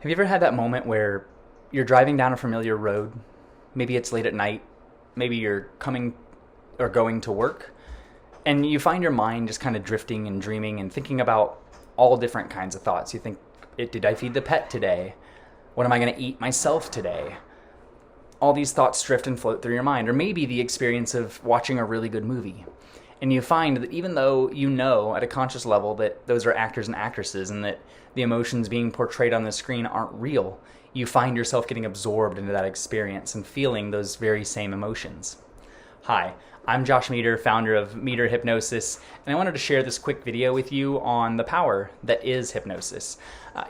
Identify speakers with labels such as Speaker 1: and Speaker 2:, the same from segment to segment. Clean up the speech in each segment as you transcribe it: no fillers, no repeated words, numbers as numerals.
Speaker 1: Have you ever had that moment where you're driving down a familiar road? Maybe it's late at night. Maybe you're coming or going to work. And you find your mind just kind of drifting and dreaming and thinking about all different kinds of thoughts. You think, did I feed the pet today? What am I going to eat myself today? All these thoughts drift and float through your mind. Or maybe the experience of watching a really good movie. And you find that even though you know at a conscious level that those are actors and actresses and that the emotions being portrayed on the screen aren't real, you find yourself getting absorbed into that experience and feeling those very same emotions. Hi, I'm Josh Meter, founder of Meter Hypnosis, and I wanted to share this quick video with you on the power that is hypnosis.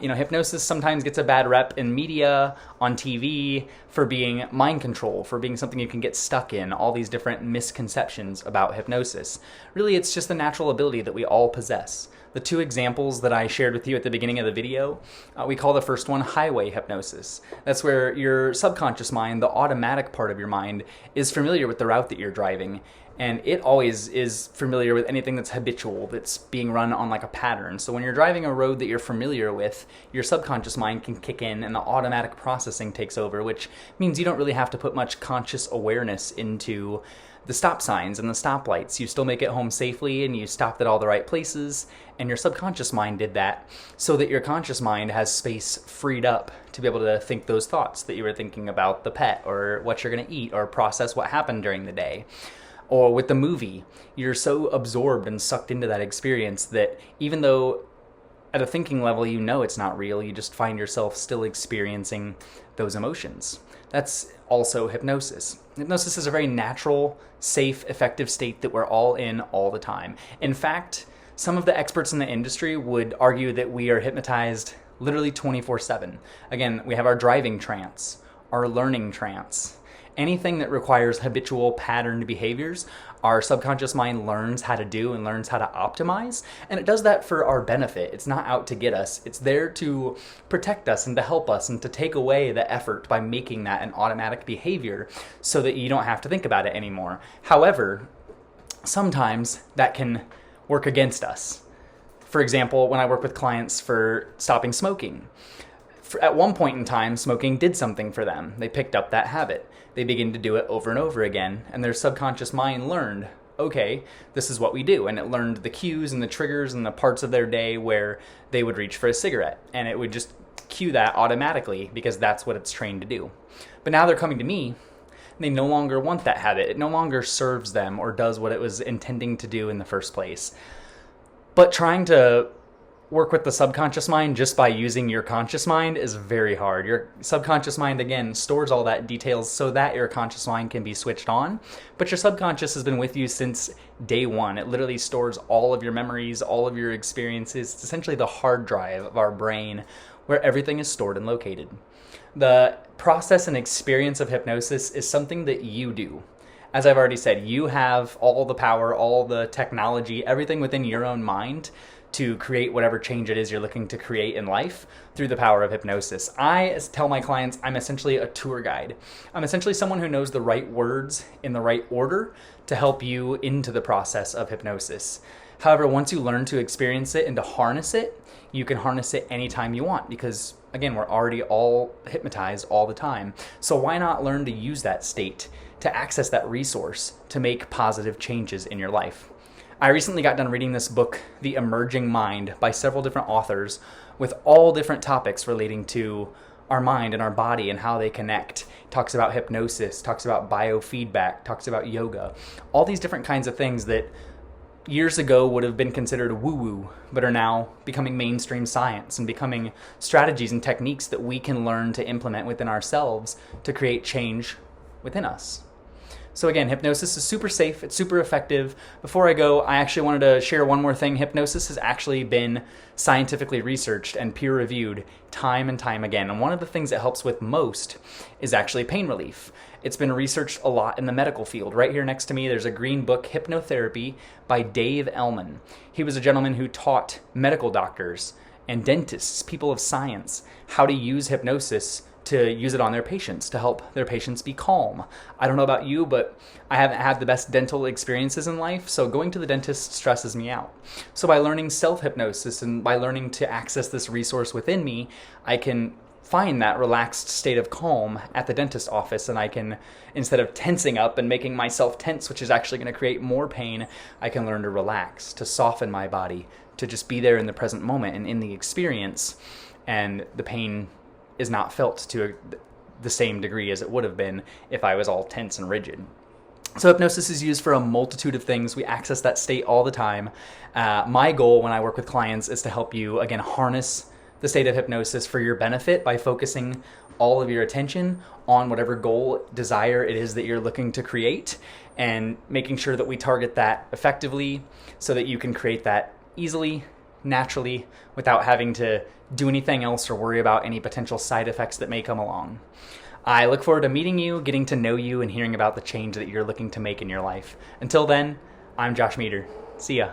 Speaker 1: Hypnosis sometimes gets a bad rep in media, on TV, for being mind control, for being something you can get stuck in, all these different misconceptions about hypnosis. Really, it's just a natural ability that we all possess. The two examples that I shared with you at the beginning of the video, we call the first one highway hypnosis. That's where your subconscious mind, the automatic part of your mind, is familiar with the route that you're driving. And it always is familiar with anything that's habitual, that's being run on like a pattern. So when you're driving a road that you're familiar with, your subconscious mind can kick in and the automatic processing takes over, which means you don't really have to put much conscious awareness into the stop signs and the stoplights. You still make it home safely and you stopped at all the right places, and your subconscious mind did that so that your conscious mind has space freed up to be able to think those thoughts that you were thinking about the pet or what you're going to eat or process what happened during the day. Or with the movie, you're so absorbed and sucked into that experience that even though at a thinking level you know it's not real, you just find yourself still experiencing those emotions. That's also hypnosis. Hypnosis is a very natural, safe, effective state that we're all in all the time. In fact, some of the experts in the industry would argue that we are hypnotized literally 24/7. Again, we have our driving trance, our learning trance. Anything that requires habitual patterned behaviors, our subconscious mind learns how to do and learns how to optimize. And it does that for our benefit. It's not out to get us. It's there to protect us and to help us and to take away the effort by making that an automatic behavior so that you don't have to think about it anymore. However, sometimes that can work against us. For example, when I work with clients for stopping smoking, at one point in time, smoking did something for them. They picked up that habit. They began to do it over and over again, and their subconscious mind learned, okay, this is what we do. And it learned the cues and the triggers and the parts of their day where they would reach for a cigarette, and it would just cue that automatically because that's what it's trained to do. But now they're coming to me, and they no longer want that habit. It no longer serves them or does what it was intending to do in the first place. But trying to work with the subconscious mind just by using your conscious mind is very hard. Your subconscious mind, again, stores all that details so that your conscious mind can be switched on. But your subconscious has been with you since day one. It literally stores all of your memories, all of your experiences. It's essentially the hard drive of our brain where everything is stored and located. The process and experience of hypnosis is something that you do. As I've already said, you have all the power, all the technology, everything within your own mind to create whatever change it is you're looking to create in life through the power of hypnosis. I tell my clients I'm essentially a tour guide. I'm essentially someone who knows the right words in the right order to help you into the process of hypnosis. However, once you learn to experience it and to harness it, you can harness it anytime you want because, again, we're already all hypnotized all the time. So why not learn to use that state to access that resource to make positive changes in your life? I recently got done reading this book, The Emerging Mind, by several different authors with all different topics relating to our mind and our body and how they connect. It talks about hypnosis, talks about biofeedback, talks about yoga, all these different kinds of things that years ago would have been considered woo-woo, but are now becoming mainstream science and becoming strategies and techniques that we can learn to implement within ourselves to create change within us. So again, hypnosis is super safe, it's super effective. Before I go, I actually wanted to share one more thing. Hypnosis has actually been scientifically researched and peer-reviewed time and time again. And one of the things it helps with most is actually pain relief. It's been researched a lot in the medical field. Right here next to me, there's a green book, Hypnotherapy by Dave Ellman. He was a gentleman who taught medical doctors and dentists, people of science, how to use hypnosis to use it on their patients, to help their patients be calm. I don't know about you, but I haven't had the best dental experiences in life, so going to the dentist stresses me out. So by learning self-hypnosis and by learning to access this resource within me, I can find that relaxed state of calm at the dentist office, and I can, instead of tensing up and making myself tense, which is actually going to create more pain, I can learn to relax, to soften my body, to just be there in the present moment and in the experience, and the pain is not felt to the same degree as it would have been if I was all tense and rigid. So hypnosis is used for a multitude of things. We access that state all the time. My goal when I work with clients is to help you, again, harness the state of hypnosis for your benefit by focusing all of your attention on whatever goal, desire it is that you're looking to create, and making sure that we target that effectively so that you can create that easily, naturally, without having to do anything else or worry about any potential side effects that may come along. I look forward to meeting you, getting to know you, and hearing about the change that you're looking to make in your life. Until then, I'm Josh Meader. See ya.